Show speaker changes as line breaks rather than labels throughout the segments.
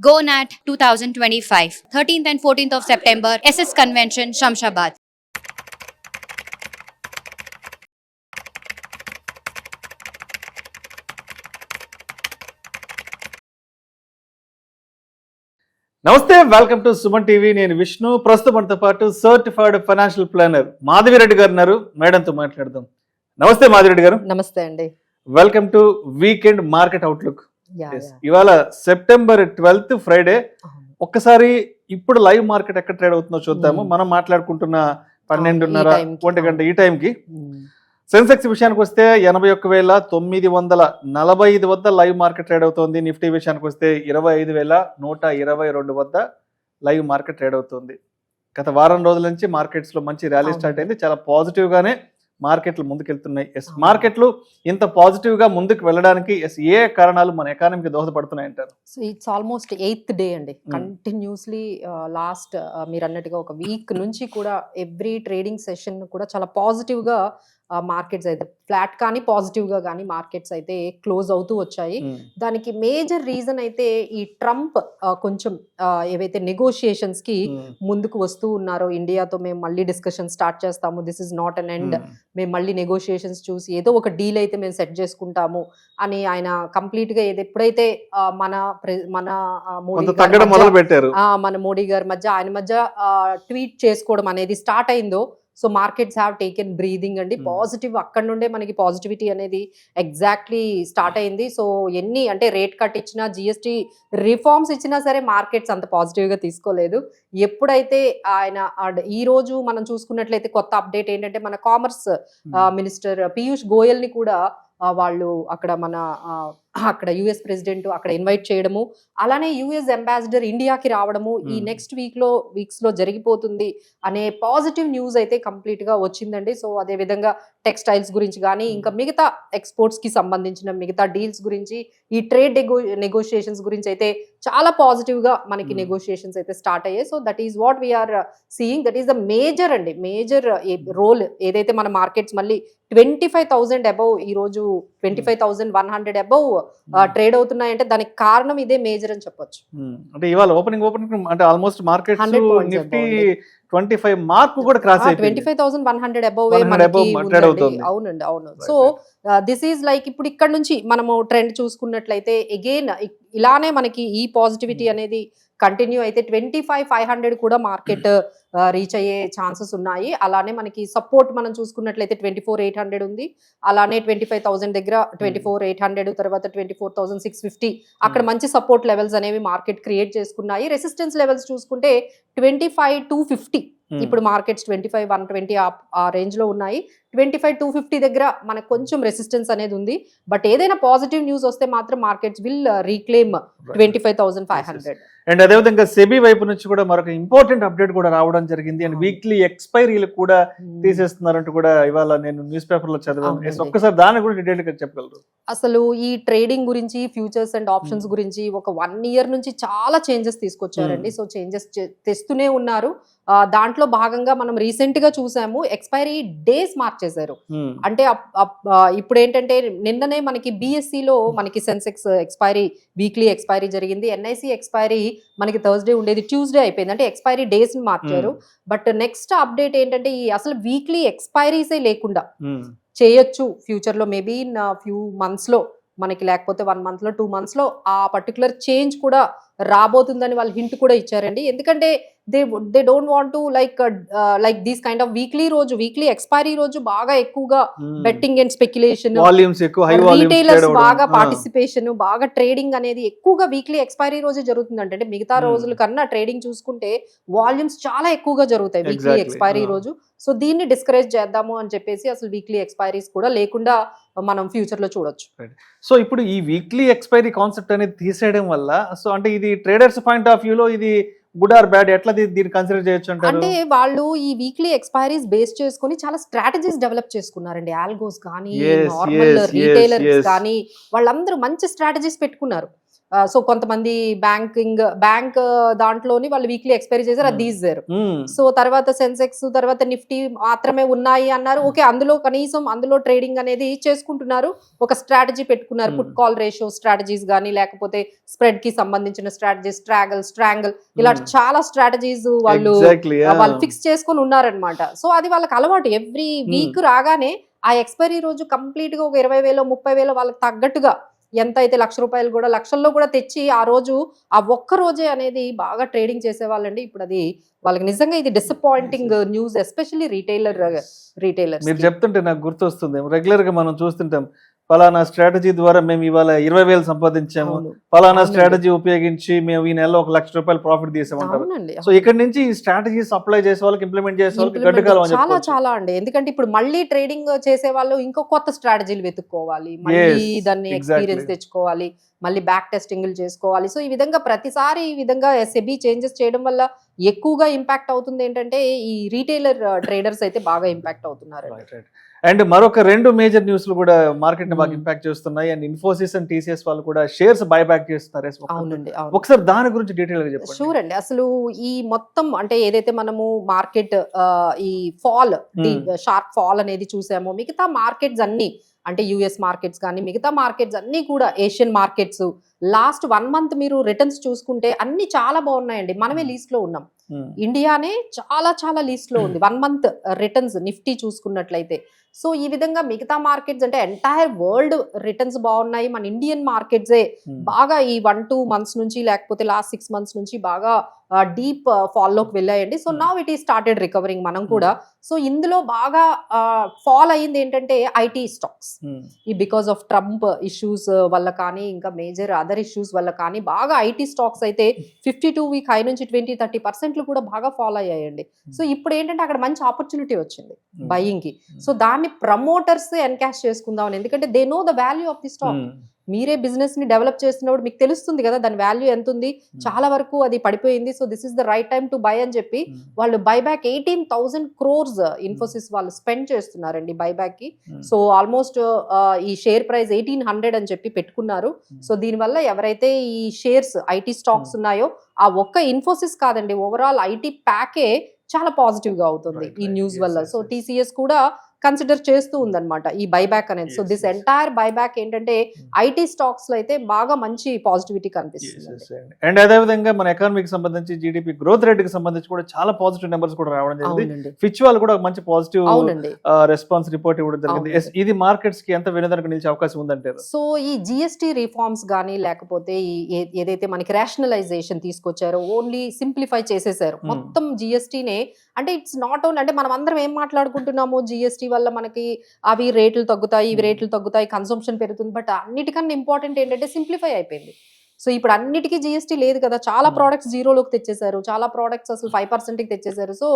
GoNat 2025, 13th and 14th of September, SS Convention, Shamshabad.
నమస్తే, welcome to Suman TV. నేను విష్ణు. ప్రస్తుతం మనతో పాటు సర్టిఫైడ్ ఫైనాన్షియల్ ప్లానర్ మాధవిరెడ్డి గారు ఉన్నారు. మేడంతో మాట్లాడదాం. నమస్తే మాధవిరెడ్డి గారు.
నమస్తే అండి.
Welcome to weekend market outlook. ఇవాళ సెప్టెంబర్ 12th ఫ్రైడే. ఒక్కసారి ఇప్పుడు లైవ్ మార్కెట్ ఎక్కడ ట్రేడ్ అవుతుందో చూద్దాము. మనం మాట్లాడుకుంటున్న 12:30 1 గంట ఈ టైంకి సెన్సెక్స్ విషయానికి వస్తే 81,945 వద్ద లైవ్ మార్కెట్ ట్రేడ్ అవుతోంది. నిఫ్టీ విషయానికి వస్తే 25,122 వద్ద లైవ్ మార్కెట్ ట్రేడ్ అవుతుంది. గత వారం రోజుల నుంచి మార్కెట్స్ లో మంచి ర్యాలీ స్టార్ట్ అయింది. చాలా పాజిటివ్ గానే మార్కెట్లు ముందుకెళ్తున్నాయి. మార్కెట్లు ఇంత పాజిటివ్ గా ముందుకు వెళ్ళడానికి ఏ కారణాలు మన ఎకానమీకి దోహదపడుతున్నాయి అంటారు?
So it's almost 8th day అండి. కంటిన్యూస్లీ లాస్ట్ మీరు అన్నట్టుగా ఒక వీక్ నుంచి కూడా ఎవ్రీ ట్రేడింగ్ సెషన్ కూడా చాలా పాజిటివ్ గా మార్కెట్స్ అయితే ఫ్లాట్ కానీ పాజిటివ్ గా కానీ మార్కెట్స్ అయితే క్లోజ్ అవుతూ వచ్చాయి. దానికి మేజర్ రీజన్ అయితే ఈ ట్రంప్ కొంచెం ఏవైతే నెగోషియేషన్స్ కి ముందుకు వస్తూ ఉన్నారో, ఇండియాతో మేము మళ్ళీ డిస్కషన్ స్టార్ట్ చేస్తాము, this is not an end, మేము మళ్ళీ నెగోషియేషన్స్ చూసి ఏదో ఒక డీల్ అయితే మేము సెట్ చేసుకుంటాము అని ఆయన కంప్లీట్ గా ఎప్పుడైతే మన మోడీ గారి మధ్య ఆయన మధ్య ట్వీట్ చేసుకోవడం అనేది స్టార్ట్ అయిందో, so markets have taken breathing అండి. పాజిటివ్ అక్కడ నుండే మనకి పాజిటివిటీ అనేది ఎగ్జాక్ట్లీ స్టార్ట్ అయింది. సో ఎన్ని అంటే రేట్ కట్ ఇచ్చినా, జిఎస్టీ రిఫార్మ్స్ ఇచ్చినా సరే మార్కెట్స్ అంత పాజిటివ్గా తీసుకోలేదు. ఎప్పుడైతే ఆయన ఈ రోజు మనం చూసుకున్నట్లయితే కొత్త అప్డేట్ ఏంటంటే, మన కామర్స్ మినిస్టర్ పీయూష్ గోయల్ని కూడా వాళ్ళు అక్కడ యుఎస్ ప్రెసిడెంట్ అక్కడ ఇన్వైట్ చేయడము, అలానే యుఎస్ అంబాసిడర్ ఇండియాకి రావడము ఈ నెక్స్ట్ వీక్స్ లో జరిగిపోతుంది అనే పాజిటివ్ న్యూస్ అయితే కంప్లీట్ గా వచ్చిందండి. సో అదే విధంగా టెక్స్టైల్స్ గురించి కానీ ఇంకా మిగతా ఎక్స్పోర్ట్స్ కి సంబంధించిన మిగతా డీల్స్ గురించి, ఈ ట్రేడ్ నెగోషియేషన్స్ గురించి అయితే చాలా పాజిటివ్ గా మనకి నెగోషియేషన్స్ అయితే స్టార్ట్ అయ్యాయి. So that is what we're seeing. That is the major అండి, మేజర్ రోల్ ఏదైతే మన మార్కెట్స్ మళ్ళీ 25,000 అబౌవ్, ఈ రోజు 25,100 అబౌవ్ ట్రేడ్ అవుతున్నాయంటే దానికి కారణం ఇదే మేజర్ అని చెప్పొచ్చు.
అంటే ఇవాళ ఓపెనింగ్ అంటే ఆల్మోస్ట్ మార్కెట్ నిఫ్టీ 25 మార్క్ కూడా క్రాస్ అయిపోయింది.
25,100 అబౌవ్ అవునండి, అవును. సో దిస్ ఈజ్ లైక్ ఇప్పుడు ఇక్కడ నుంచి మనము ట్రెండ్ చూసుకున్నట్లయితే అగైన్ ఇలానే మనకి ఈ పాజిటివిటీ అనేది కంటిన్యూ అయితే 25,500 కూడా మార్కెట్ రీచ్ అయ్యే ఛాన్సెస్ ఉన్నాయి. అలానే మనకి సపోర్ట్ మనం చూసుకున్నట్లయితే 24,800 ఉంది. అలానే 25,000 దగ్గర 24,800, తర్వాత 24,650 అక్కడ మంచి సపోర్ట్ లెవెల్స్ అనేవి మార్కెట్ క్రియేట్ చేసుకున్నాయి. రెసిస్టెన్స్ లెవెల్స్ చూసుకుంటే 25,250 ఇప్పుడు మార్కెట్స్ 25,120 ఆ రేంజ్ లో ఉన్నాయి. 25,250 దగ్గర మనకు కొంచెం రెసిస్టెన్స్ అనేది ఉంది. బట్ ఏదైనా పాజిటివ్ న్యూస్ వస్తే మాత్రం మార్కెట్స్ విల్ రీక్లెయిమ్ 25,500.
అండ్ అదేవిధంగా సెబీ వైపు నుంచి కూడా మరొక ఇంపార్టెంట్ అప్డేట్ కూడా రావడం జరిగింది. అండ్ వీక్లీ ఎక్స్పైరీలు కూడా తీసేస్తున్నారంటూ కూడా ఇవాళ నేను న్యూస్ పేపర్ లో చదివాను. ఒక్కసారి దాని గురించి డీటెయిల్ గా చెప్పగలరు?
అసలు ఈ ట్రేడింగ్ గురించి, ఫ్యూచర్స్ అండ్ ఆప్షన్స్ గురించి ఒక 1 year నుంచి చాలా చేంజెస్ తీసుకొచ్చారండి. సో చేంజెస్ తెస్తూనే ఉన్నారు. దాంట్లో భాగంగా మనం రీసెంట్ గా చూసాము, ఎక్స్పైరీ డేస్ మార్చేశారు. అంటే ఇప్పుడు ఏంటంటే నిన్ననే మనకి BSE లో మనకి సెన్సెక్స్ ఎక్స్పైరీ వీక్లీ ఎక్స్పైరీ జరిగింది. NIC ఎక్స్పైరీ మనకి థర్స్డే ఉండేది ట్యూస్డే అయిపోయింది. అంటే ఎక్స్పైరీ డేస్ ని మార్చారు. బట్ నెక్స్ట్ అప్డేట్ ఏంటంటే ఈ అసలు వీక్లీ ఎక్స్పైరీసే లేకుండా చేయొచ్చు ఫ్యూచర్ లో, మేబీ ఇన్ ఫ్యూ మంత్స్ లో మనకి, లేకపోతే 1 month లో 2 months లో ఆ పర్టికులర్ చేంజ్ కూడా రాబోతుందని వాళ్ళు హింట్ కూడా ఇచ్చారండి. ఎందుకంటే they don't want to like these kind of weekly expiry రోజు బాగా ఎక్కువగా బెట్టింగ్ అండ్ స్పెక్యులేషన్, రీటైలర్స్ బాగా పార్టిసిపేషన్, బాగా ట్రేడింగ్ అనేది ఎక్కువగా వీక్లీ ఎక్స్పైరీ రోజే జరుగుతుంది. అంటే మిగతా రోజుల కన్నా ట్రేడింగ్ చూసుకుంటే వాల్యూమ్స్ చాలా ఎక్కువగా జరుగుతాయి వీక్లీ ఎక్స్పైరీ రోజు. సో దీన్ని డిస్కరేజ్ చేద్దాము అని చెప్పేసి అసలు వీక్లీ ఎక్స్పైరీస్ కూడా లేకుండా మనం ఫ్యూచర్ లో చూడొచ్చు.
సో ఇప్పుడు ఈ వీక్లీ ఎక్స్పైరీ కాన్సెప్ట్ అనేది తీసేయడం వల్ల, సో అంటే ఇది ట్రేడర్స్ పాయింట్ ఆఫ్ వ్యూలో ఇది గుడ్ ఆర్ బ్యాడ్, ఎట్లా దీన్ని కన్సిడర్ చేయొచ్చు అంటారు?
అంటే వాళ్ళు ఈ వీక్లీ ఎక్స్పైరీస్ బేస్ చేసుకుని చాలా స్ట్రాటజీస్ డెవలప్ చేసుకున్నారండి. ఆల్గోస్ కానీ, నార్మల్ రీటైలర్స్ కానీ వాళ్ళందరూ మంచి స్ట్రాటజీస్ పెట్టుకున్నారు. సో కొంతమంది బ్యాంక్ దాంట్లోని వాళ్ళు వీక్లీ ఎక్స్పైరీ చేశారు, అది తీసారు. సో తర్వాత సెన్సెక్స్, తర్వాత నిఫ్టీ మాత్రమే ఉన్నాయి అన్నారు. ఓకే, అందులో కనీసం అందులో ట్రేడింగ్ అనేది చేసుకుంటున్నారు, ఒక స్ట్రాటజీ పెట్టుకున్నారు, పుట్ కాల్ రేషియో స్ట్రాటజీస్ కానీ, లేకపోతే స్ప్రెడ్ కి సంబంధించిన స్ట్రాటజీస్, స్ట్రాంగిల్, ఇలాంటి చాలా స్ట్రాటజీస్ వాళ్ళు ఫిక్స్ చేసుకొని ఉన్నారనమాట. సో అది వాళ్ళకి అలవాటు. ఎవ్రీ వీక్ రాగానే ఆ ఎక్స్పైరీ రోజు కంప్లీట్ గా ఒక 20,000 30,000 వాళ్ళకి తగ్గట్టుగా ఎంత అయితే ₹1,00,000 కూడా లక్షల్లో కూడా తెచ్చి ఆ రోజు ఆ ఒక్క రోజే అనేది బాగా ట్రేడింగ్ చేసేవాళ్ళండి. ఇప్పుడు అది వాళ్ళకి నిజంగా ఇది డిసప్పాయింటింగ్ న్యూస్, ఎస్పెషల్లీ రీటైలర్స్.
మీరు చెప్తుంటే నాకు గుర్తొస్తుంది, రెగ్యులర్ గా మనం చూస్తుంటాం, పలానా స్ట్రాటజీ ద్వారా మేము ఇవాళ 20,000 సంపాదించాము, పలానా స్ట్రాటజీ ఉపయోగించి మేము ఈ నెలలో ₹1,00,000 ప్రాఫిట్ తీసామంటారు. సో ఇక్కడ నుంచి ఈ స్ట్రాటజీస్ అప్లై చేసే వాళ్ళకి, ఇంప్లిమెంట్ చేసే వాళ్ళకి గడ్డకాలం అని
చాలా చాలా అండి. ఎందుకంటే ఇప్పుడు మళ్ళీ ట్రేడింగ్ చేసే వాళ్ళు ఇంకో కొత్త స్ట్రాటజీలు వెతుక్కోవాలి, మళ్ళీ దాన్ని ఎక్స్పీరియన్స్ తెచ్చుకోవాలి, మళ్ళీ బ్యాక్ టెస్టింగ్లు చేసుకోవాలి. సో ఈ విధంగా ప్రతిసారి ఈ విధంగా సెబీ చేంజెస్ చేయడం వల్ల ఎక్కువగా ఇంపాక్ట్ అవుతుంది ఏంటంటే ఈ రీటైలర్ ట్రేడర్స్ అయితే బాగా ఇంపాక్ట్ అవుతున్నారు.
అండ్ మరొక 2 మేజర్ న్యూస్లు కూడా మార్కెట్ ని బాగా ఇంపాక్ట్ చేస్తున్నాయి. అండ్ ఇన్ఫోసిస్ అండ్ టీసీఎస్ వాళ్ళు కూడా షేర్స్ బైబ్యాక్ చేస్తున్నారు.
అవునండి,
ఒకసారి దాని గురించి డీటెయిల్ గా చెప్పండి.
షూర్ అండి. అసలు ఈ మొత్తం అంటే ఏదైతే మనము మార్కెట్ ఈ ఫాల్, షార్ప్ ఫాల్ అనేది చూసామో, మిగతా మార్కెట్స్ అన్ని అంటే యుఎస్ మార్కెట్స్ కానీ మిగతా మార్కెట్స్ అన్ని కూడా, ఏషియన్ మార్కెట్స్ లాస్ట్ 1 month మీరు రిటర్న్స్ చూసుకుంటే అన్ని చాలా బాగున్నాయండి. మనమే లీస్ట్ లో ఉన్నాం. ఇండియానే చాలా చాలా లీస్ట్ లో ఉంది 1 month రిటర్న్స్ నిఫ్టీ చూసుకున్నట్లయితే. సో ఈ విధంగా మిగతా మార్కెట్స్ అంటే ఎంటైర్ వరల్డ్ రిటర్న్స్ బాగున్నాయి. మన ఇండియన్ మార్కెట్సే బాగా ఈ 1-2 months నుంచి, లేకపోతే లాస్ట్ 6 months నుంచి బాగా డీప్ ఫాల్ లోకి వెళ్ళాయండి. సో నౌ ఇట్ ఈ స్టార్టెడ్ రికవరింగ్ మనం కూడా. సో ఇందులో బాగా ఫాల్ అయ్యింది ఏంటంటే ఐటీ స్టాక్స్. ఈ బికాస్ ఆఫ్ ట్రంప్ ఇష్యూస్ వల్ల కానీ, ఇంకా మేజర్ అదర్ ఇష్యూస్ వల్ల కానీ బాగా ఐటీ స్టాక్స్ అయితే 52 వీక్ హై నుంచి 20-30% కూడా బాగా ఫాల్ అయ్యాయండి. సో ఇప్పుడు ఏంటంటే అక్కడ మంచి ఆపర్చునిటీ వచ్చింది బయింగ్ కి. సో దాన్ని ప్రమోటర్స్ ఎన్కాష్ చేసుకుందాం, ఎందుకంటే they know the value of the stock. మీరే బిజినెస్ ని డెవలప్ చేస్తున్నప్పుడు మీకు తెలుస్తుంది కదా దాని వాల్యూ ఎంత ఉంది, చాలా వరకు అది పడిపోయింది. So this is the right time to buy అని చెప్పి వాళ్ళు బైబ్యాక్ 18,000 crores ఇన్ఫోసిస్ వాళ్ళు స్పెండ్ చేస్తున్నారండి బైబ్యాక్ కి. సో ఆల్మోస్ట్ ఈ షేర్ ప్రైస్ 1,800 అని చెప్పి పెట్టుకున్నారు. సో దీనివల్ల ఎవరైతే ఈ షేర్స్ ఐటీ స్టాక్స్ ఉన్నాయో, ఆ ఒక్క ఇన్ఫోసిస్ కాదండి, ఓవరాల్ ఐటీ ప్యాకే చాలా పాజిటివ్ గా అవుతుంది ఈ న్యూస్ వల్ల. సో టీసీఎస్ కూడా కన్సిడర్ చేస్తూ ఉందన్నమాట ఈ బైబ్యాక్ అనేది. సో దిస్ ఎంటైర్ బైబ్యాక్ ఏంటంటే ఐటీ స్టాక్స్ లో అయితే బాగా మంచి పాజిటివిటీ కనిపిస్తుంది.
అండ్ అదే విధంగా మన ఎకానమీకి సంబంధించి జీడీపీ గ్రోత్ రేట్ కి సంబంధించి కూడా చాలా పాజిటివ్ నెంబర్స్ కూడా రావడం జరిగింది. ఫిచ్ వాళ్ళు కూడా మంచి పాజిటివ్ రెస్పాన్స్ రిపోర్ట్ ఇవ్వడం జరిగింది. ఇది మార్కెట్స్ కి ఎంత వినోదానికి నిలిచే అవకాశం ఉందంటారు?
సో ఈ జిఎస్టీ రిఫార్మ్స్ కానీ, లేకపోతే ఏదైతే మనకి రేషనలైజేషన్ తీసుకొచ్చారో, ఓన్లీ సింప్లిఫై చేసేసారు మొత్తం జిఎస్టీనే. అంటే ఇట్స్ నాట్ ఓన్లీ అంటే మనం అందరం ఏం మాట్లాడుకుంటున్నాము, జిఎస్టీ వల్ల మనకి అవి రేట్లు తగ్గుతాయి, ఇవి రేట్లు తగ్గుతాయి, కన్సంప్షన్ పెరుగుతుంది. బట్ అన్నిటికన్నా ఇంపార్టెంట్ ఏంటంటే సింప్లిఫై అయిపోయింది. సో ఇప్పుడు అన్నిటికీ జిఎస్టీ లేదు కదా, చాలా ప్రోడక్ట్స్ 0లోకి తెచ్చేసారు, చాలా ప్రోడక్ట్స్ అసలు 5%కి తెచ్చేసారు. సో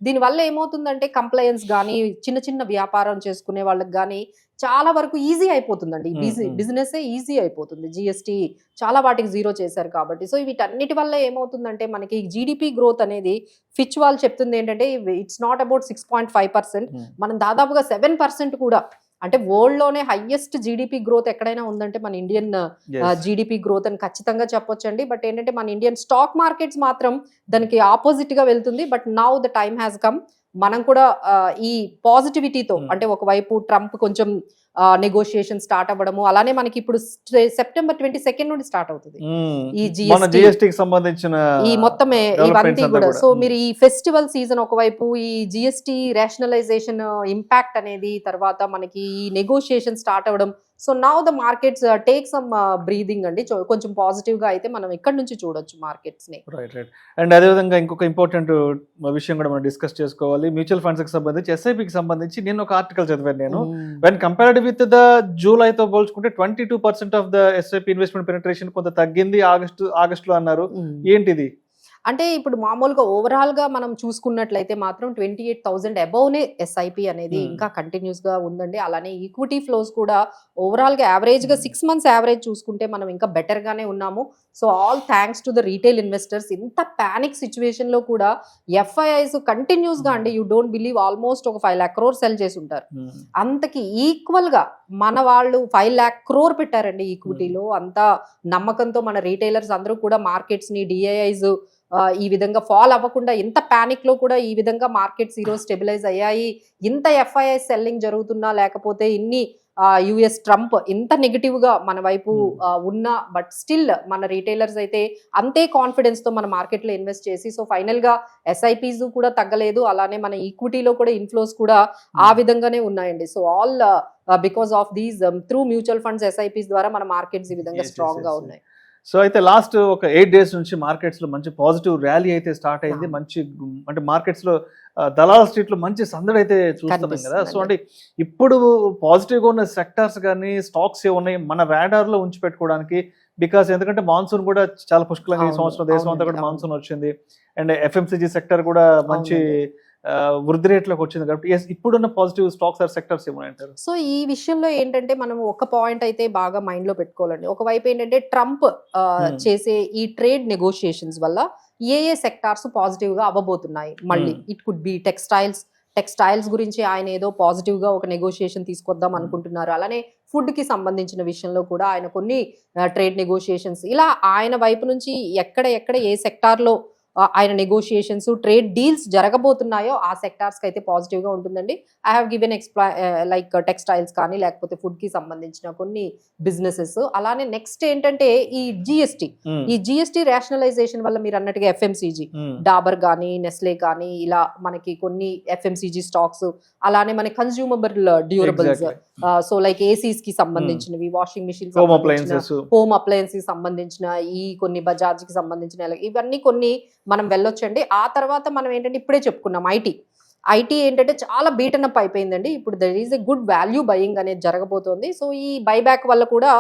దీనివల్ల ఏమవుతుందంటే కంప్లయన్స్ కానీ, చిన్న చిన్న వ్యాపారం చేసుకునే వాళ్ళకి కానీ చాలా వరకు ఈజీ అయిపోతుందండి. బిజినెస్ ఈజీ అయిపోతుంది, జిఎస్టీ చాలా వాటికి 0 చేశారు కాబట్టి. సో వీటన్నిటి వల్ల ఏమవుతుందంటే మనకి జీడిపి గ్రోత్ అనేది ఫిచ్ వాళ్ళు చెప్తుంది ఏంటంటే ఇట్స్ నాట్ అబౌట్ 6.5%, మనం దాదాపుగా 7% కూడా, అంటే వరల్డ్ లోనే హైయెస్ట్ జీడిపి గ్రోత్ ఎక్కడైనా ఉందంటే మన ఇండియన్ జీడిపి గ్రోత్ అని ఖచ్చితంగా చెప్పొచ్చండి. బట్ ఏంటంటే మన ఇండియన్ స్టాక్ మార్కెట్స్ మాత్రం దానికి ఆపోజిట్ గా వెళ్తుంది. But now the time has come, మనం కూడా ఈ పాజిటివిటీతో, అంటే ఒకవైపు ట్రంప్ కొంచెం నెగోషియేషన్ స్టార్ట్ అవ్వడము, అలానే మనకి ఇప్పుడు September 22 నుండి స్టార్ట్ అవుతుంది ఈ జిఎస్టీ సంబంధించిన ఈ మొత్తం ఇవన్నీ కూడా. సో మీరు ఈ ఫెస్టివల్ సీజన్ ఒకవైపు, ఈ జిఎస్టీ రేషనలైజేషన్ ఇంపాక్ట్ అనేది, తర్వాత మనకి ఈ నెగోషియేషన్ స్టార్ట్ అవ్వడం. So now the markets take some breathing అండి, కొంచెం పాజిటివ్ గా అయితే మనం ఇక్కడ నుంచి చూడొచ్చు మార్కెట్స్ ని.
రైట్. అండ్ అదే విధంగా ఇంకొక ఇంపార్టెంట్ విషయం కూడా మనం డిస్కస్ చేసుకోవాలి. మ్యూచువల్ ఫండ్స్ కి సంబంధించి, ఎస్ఐపికి సంబంధించి నేను ఒక ఆర్టికల్ చదివాను. నేను వెన్ కంపేర్డ్ విత్ ద జూలైతో పోల్చుకుంటే 22% of the SIP investment penetration కొంత తగ్గింది ఆగస్టులో అన్నారు. ఏంటిది?
అంటే ఇప్పుడు మామూలుగా ఓవరాల్ గా మనం చూసుకున్నట్లయితే మాత్రం 28,000 అబౌవ్నే ఎస్ఐపి అనేది ఇంకా కంటిన్యూస్ గా ఉందండి. అలానే ఈక్విటీ ఫ్లోస్ కూడా ఓవరాల్ గా యావరేజ్ గా 6 months యావరేజ్ చూసుకుంటే మనం ఇంకా బెటర్ గానే ఉన్నాము. So all thanks to the retail investors. ఇంత పానిక్ సిచ్యువేషన్ లో కూడా ఎఫ్ఐఐస్ కంటిన్యూస్ గా అండి, యూ డోంట్ బిలీవ్ ఆల్మోస్ట్ ఒక 5 lakh crore సెల్ చేసి ఉంటారు. అంతకి ఈక్వల్ గా మన వాళ్ళు 5 lakh crore పెట్టారండి ఈక్విటీలో. అంత నమ్మకంతో మన రీటైలర్స్ అందరూ కూడా మార్కెట్స్ ని డిఐఐస్ ఈ విధంగా ఫాల్ అవ్వకుండా, ఇంత పానిక్ లో కూడా ఈ విధంగా మార్కెట్స్ ఈరోజు స్టెబిలైజ్ అయ్యాయి. ఇంత ఎఫ్ఐఐ సెల్లింగ్ జరుగుతున్నా, లేకపోతే ఇన్ని యుఎస్ ట్రంప్ ఇంత నెగిటివ్ గా మన వైపు ఉన్నా, బట్ స్టిల్ మన రీటైలర్స్ అయితే అంతే కాన్ఫిడెన్స్ తో మన మార్కెట్ లో ఇన్వెస్ట్ చేసి, సో ఫైనల్ గా ఎస్ఐపీస్ కూడా తగ్గలేదు. అలానే మన ఈక్విటీలో కూడా ఇన్ఫ్లోస్ కూడా ఆ విధంగానే ఉన్నాయండి. So all because of these through mutual funds SIPs ద్వారా మన మార్కెట్స్ ఈ విధంగా స్ట్రాంగ్ గా ఉన్నాయి.
సో అయితే లాస్ట్ ఒక 8 days నుంచి మార్కెట్స్ లో మంచి పాజిటివ్ ర్యాలీ అయితే స్టార్ట్ అయింది. మంచి అంటే మార్కెట్స్ లో దలాల్ స్ట్రీట్ లో మంచి సందడి అయితే చూస్తున్నాం కదా. సో అంటే ఇప్పుడు పాజిటివ్ గా ఉన్న సెక్టార్స్ కానీ స్టాక్స్ ఏ ఉన్నాయి మన రాడార్ లో ఉంచి పెట్టుకోవడానికి? బికాస్ ఎందుకంటే మాన్సూన్ కూడా చాలా పుష్కలంగా ఈ సంవత్సరం దేశం అంతా కూడా మాన్సూన్ వచ్చింది. అండ్ ఎఫ్ఎంసీజీ సెక్టర్ కూడా మంచి వృద్ధి రేట్లోకి వచ్చింది కాబట్టి ఇప్పుడున్న పాజిటివ్ స్టాక్స్ ఆర్ సెక్టర్స్ ఏమంటారు?
సో ఈ విషయంలో ఏంటంటే మనం ఒక పాయింట్ అయితే బాగా మైండ్ లో పెట్టుకోవాలండి. ఒకవైపు ఏంటంటే ట్రంప్ చేసే ఈ ట్రేడ్ నెగోషియేషన్స్ వల్ల ఏ సెక్టార్స్ పాజిటివ్ గా అవ్వబోతున్నాయి మళ్ళీ. ఇట్ కుడ్ బి టెక్స్టైల్స్ గురించి ఆయన ఏదో పాజిటివ్ గా ఒక నెగోషియేషన్ తీసుకొద్దాం అనుకుంటున్నారు. అలానే ఫుడ్ కి సంబంధించిన విషయంలో కూడా ఆయన కొన్ని ట్రేడ్ నెగోషియేషన్స్, ఇలా ఆయన వైపు నుంచి ఎక్కడ ఏ సెక్టార్ లో ఆయన నెగోషియేషన్స్ ట్రేడ్ డీల్స్ జరగబోతున్నాయో ఆ సెక్టార్స్ కి అయితే పాజిటివ్ గా ఉంటుందండి. I have given like textiles కానీ, లేకపోతే ఫుడ్ కి సంబంధించిన కొన్ని బిజినెసెస్. అలానే నెక్స్ట్ ఏంటంటే ఈ జిఎస్టి రేషనలైజేషన్ వల్ల మీరు అన్నట్టుగా ఎఫ్ఎంసీజీ, డాబర్ కానీ, నెస్లే కానీ, ఇలా మనకి కొన్ని ఎఫ్ఎంసీజీ స్టాక్స్, అలానే మన consumable durables, so like ACs కి సంబంధించినవి, వాషింగ్ మిషన్, హోమ్ అప్లయన్సెస్ సంబంధించిన ఈ కొన్ని, బజాజ్ కి సంబంధించిన, ఇవన్నీ కొన్ని మనం వెళ్ళొచ్చండి. ఆ తర్వాత మనం ఏంటంటే ఇప్పుడే చెప్పుకున్నాం ఐటీ ఏంటంటే చాలా బీటన్ అప్ అయిపోయిందండి. ఇప్పుడు there is a good value buying అనేది జరగబోతోంది. సో ఈ బైబ్యాక్ వల్ల కూడా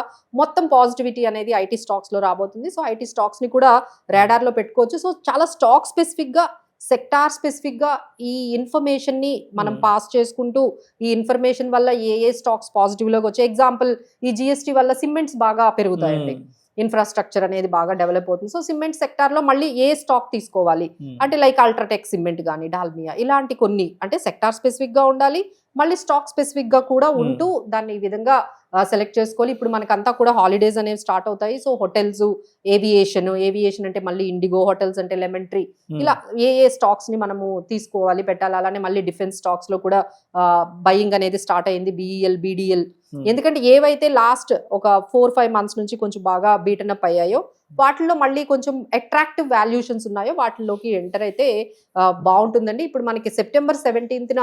మొత్తం పాజిటివిటీ అనేది ఐటీ స్టాక్స్ లో రాబోతుంది. సో ఐటీ స్టాక్స్ ని కూడా రాడార్ లో పెట్టుకోవచ్చు. సో చాలా స్టాక్ స్పెసిఫిక్ గా, సెక్టార్ స్పెసిఫిక్ గా ఈ ఇన్ఫర్మేషన్ ని మనం పాస్ చేసుకుంటూ, ఈ ఇన్ఫర్మేషన్ వల్ల ఏ స్టాక్స్ పాజిటివ్ లోకి వచ్చాయి. ఎగ్జాంపుల్ ఈ జిఎస్టీ వల్ల సిమెంట్స్ బాగా పెరుగుతాయండి, ఇన్ఫ్రాస్ట్రక్చర్ అనేది బాగా డెవలప్ అవుతుంది. సో సిమెంట్ సెక్టార్ లో మళ్ళీ ఏ స్టాక్ తీసుకోవాలి అంటే లైక్ అల్ట్రాటెక్ సిమెంట్ కానీ, డాల్మియా, ఇలాంటి కొన్ని అంటే సెక్టార్ స్పెసిఫిక్ గా ఉండాలి, మళ్ళీ స్టాక్ స్పెసిఫిక్ గా కూడా ఉంటూ దాన్ని ఈ విధంగా సెలెక్ట్ చేసుకోవాలి. ఇప్పుడు మనకంతా కూడా హాలిడేస్ అనేవి స్టార్ట్ అవుతాయి. సో హోటల్స్, ఏవియేషన్ అంటే మళ్ళీ ఇండిగో, హోటల్స్ అంటే లెమన్ ట్రీ, ఇలా ఏ స్టాక్స్ ని మనము తీసుకోవాలి, పెట్టాలి. అలానే మళ్ళీ డిఫెన్స్ స్టాక్స్ లో కూడా బయింగ్ అనేది స్టార్ట్ అయింది, బిఈఎల్, బిడిఎల్. ఎందుకంటే ఏవైతే లాస్ట్ ఒక 4-5 months నుంచి కొంచెం బాగా బీటన్ అప్ అయ్యాయో వాటిల్లో మళ్ళీ కొంచెం అట్రాక్టివ్ వాల్యూషన్స్ ఉన్నాయో వాటిల్లోకి ఎంటర్ అయితే బాగుంటుందండి. ఇప్పుడు మనకి September 17th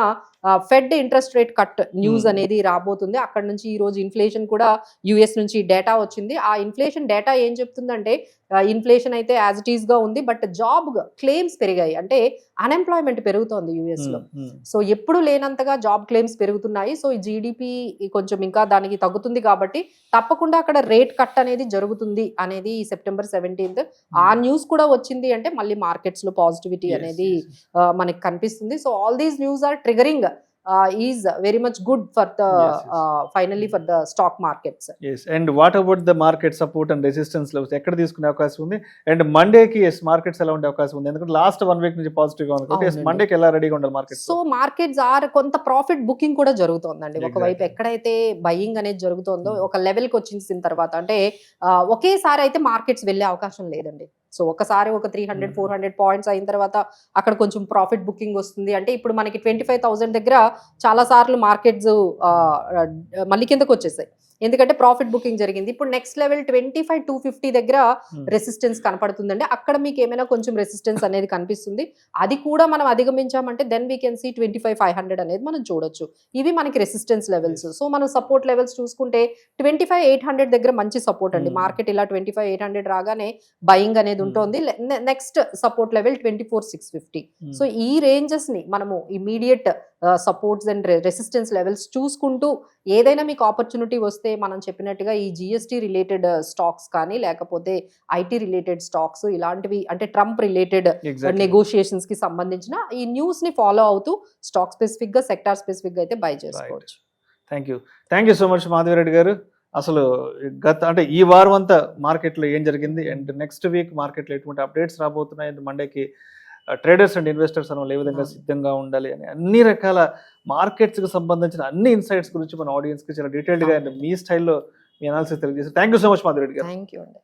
fed interest rate cut news అనేది రాబోతుంది. అక్కడ నుంచి ఈ రోజు ఇన్ఫ్లేషన్ కూడా యుఎస్ నుంచి డేటా వచ్చింది. ఆ ఇన్ఫ్లేషన్ డేటా ఏం చెప్తుందంటే ఇన్ఫ్లేషన్ అయితే యాజ్ ఇట్ ఈస్ గా ఉంది, బట్ జాబ్ క్లెయిమ్స్ పెరిగాయి, అంటే అన్ఎంప్లాయ్మెంట్ పెరుగుతోంది యుఎస్ లో. సో ఎప్పుడు లేనంతగా జాబ్ క్లెయిమ్స్ పెరుగుతున్నాయి. సో ఈ జీడిపి కొంచెం ఇంకా దానికి తగ్గుతుంది కాబట్టి తప్పకుండా అక్కడ రేట్ కట్ అనేది జరుగుతుంది అనేది ఈ September 17th ఆ న్యూస్ కూడా వచ్చింది అంటే మళ్ళీ మార్కెట్స్ లో పాజిటివిటీ అనేది మనకి కనిపిస్తుంది. So all these news are triggering is very much good for the finally for the stock markets.
Yes, and what about the market support and resistance levels ఎక్కడ తీసుకునే అవకాశం ఉంది? అండ్ మండేకి మార్కెట్స్ ఎలా ఉండే అవకాశం ఉంది? ఎందుకంటే లాస్ట్ 1 week నుంచి పాజిటివ్ గా ఉంది కాబట్టి మండేకి ఎలా రెడీగా ఉండాలి మార్కెట్?
సో మార్కెట్స్ ఆర్ కొంత ప్రాఫిట్ బుకింగ్ కూడా జరుగుతోందండి. ఒకవైపు ఎక్కడైతే బయింగ్ అనేది జరుగుతుందో ఒక లెవెల్ కి వచ్చిన తర్వాత అంటే ఒకేసారి అయితే మార్కెట్స్ వెళ్ళే అవకాశం లేదండి. సో ఒకసారి ఒక 300-400 పాయింట్స్ అయిన తర్వాత అక్కడ కొంచెం ప్రాఫిట్ బుకింగ్ వస్తుంది. అంటే ఇప్పుడు మనకి 25,000 దగ్గర చాలా సార్లు మార్కెట్స్ మళ్ళీ కిందకు వచ్చేసాయి, ఎందుకంటే ప్రాఫిట్ బుకింగ్ జరిగింది. ఇప్పుడు నెక్స్ట్ లెవెల్ 25,250 దగ్గర రెసిస్టెన్స్ కనపడుతుందండి. అక్కడ మీకు ఏమైనా కొంచెం రెసిస్టెన్స్ అనేది కనిపిస్తుంది, అది కూడా మనం అధిగమించామంటే దెన్ వీ కెన్ సీ 25,500 అనేది మనం చూడొచ్చు. ఇవి మనకి రెసిస్టెన్స్ లెవెల్స్. సో మనం సపోర్ట్ లెవెల్స్ చూసుకుంటే 25,800 దగ్గర మంచి సపోర్ట్ అండి. మార్కెట్ ఇలా 25,800 రాగానే బయింగ్ అనేది ఉంటుంది. Next support level 24,650. సో ఈ రేంజెస్ ని మనము immediate supports and resistance levels చూసుకుంటూ ఏదైనా మీకు ఆపర్చునిటీ వస్తే మనం చెప్పినట్టుగా ఈ జిఎస్టీ రిలేటెడ్ స్టాక్స్ కానీ లేకపోతే ఐటీ రిలేటెడ్ స్టాక్స్ ఇలాంటివి అంటే ట్రంప్ రిలేటెడ్ నెగోషియేషన్స్ కి సంబంధించిన ఈ న్యూస్ ని ఫాలో అవుతూ స్టాక్ స్పెసిఫిక్ గా సెక్టార్ స్పెసిఫిక్ గా అయితే బై చేసుకోవచ్చు.
Thank you so much Madhavi Reddy గారు. అసలు అంటే ఈ వారం అంతా మార్కెట్లో ఏం జరిగింది అండ్ నెక్స్ట్ వీక్ మార్కెట్లో ఎటువంటి అప్డేట్స్ రాబోతున్నాయి, మండేకి ట్రేడర్స్ అండ్ ఇన్వెస్టర్స్ అని ఏ విధంగా సిద్ధంగా ఉండాలి అని అన్ని రకాల మార్కెట్స్కి సంబంధించిన అన్ని ఇన్సైట్స్ గురించి మన ఆడియన్స్కి చాలా డీటెయిల్డ్గా అండ్ మీ స్టైల్లో మీ అనాలిసిస్ తెలియజేసి thank you so much Madhavi Reddy గారు.
థ్యాంక్ యూ అండి.